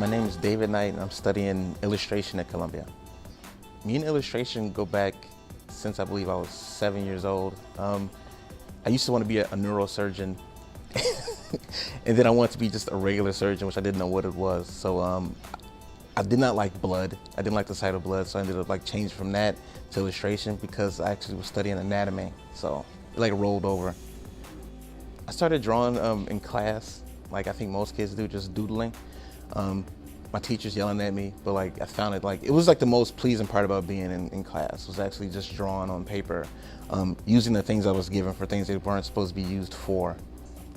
My name is David Knight, and I'm studying illustration at Columbia. Me and illustration go back since I believe I was 7 years old. I used to want to be a neurosurgeon, and then I wanted to be just a regular surgeon, which I didn't know what it was. So I did not like blood. I didn't like the sight of blood, so I ended up changing from that to illustration because I actually was studying anatomy. So it rolled over. I started drawing in class, like I think most kids do, just doodling. My teachers yelling at me, but I found it it was the most pleasing part about being in class was actually just drawing on paper, using the things I was given for things they weren't supposed to be used for.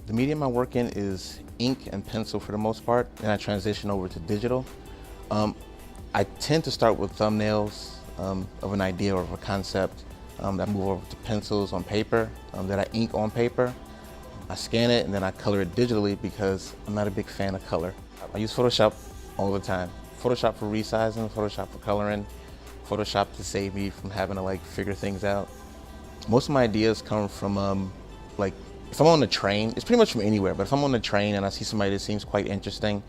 The medium I work in is ink and pencil for the most part, and I transition over to digital. I tend to start with thumbnails of an idea or of a concept. I move over to pencils on paper, that I ink on paper. I scan it and then I color it digitally because I'm not a big fan of color. I use Photoshop all the time. Photoshop for resizing, Photoshop for coloring, Photoshop to save me from having to figure things out. Most of my ideas come from if I'm on the train, it's pretty much from anywhere, but if I'm on the train and I see somebody that seems quite interesting,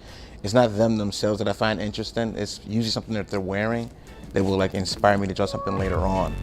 it's not them themselves that I find interesting, it's usually something that they're wearing that will inspire me to draw something later on.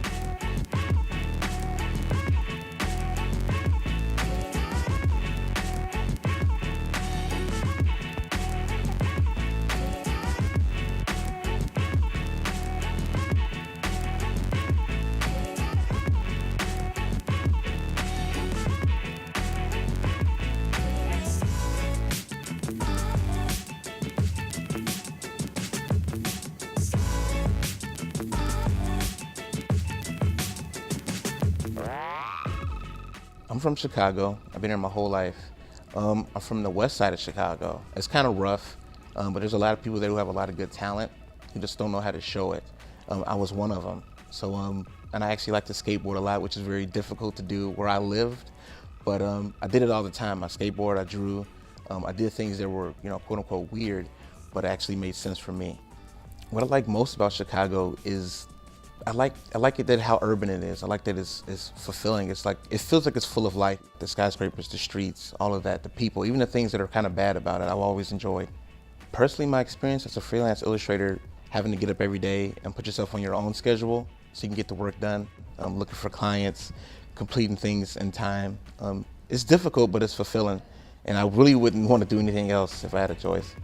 I'm from Chicago. I've been here my whole life. I'm from the west side of Chicago. It's kind of rough, but there's a lot of people there who have a lot of good talent who just don't know how to show it. I was one of them. So, and I actually like to skateboard a lot, which is very difficult to do where I lived, but I did it all the time. I skateboard, I drew, I did things that were, quote unquote weird, but actually made sense for me. What I like most about Chicago is I like it that how urban it is. I like that it's fulfilling. It feels like it's full of life. The skyscrapers, the streets, all of that, the people, even the things that are kind of bad about it, I've always enjoyed. Personally, my experience as a freelance illustrator, having to get up every day and put yourself on your own schedule so you can get the work done, looking for clients, completing things in time. It's difficult, but it's fulfilling. And I really wouldn't want to do anything else if I had a choice.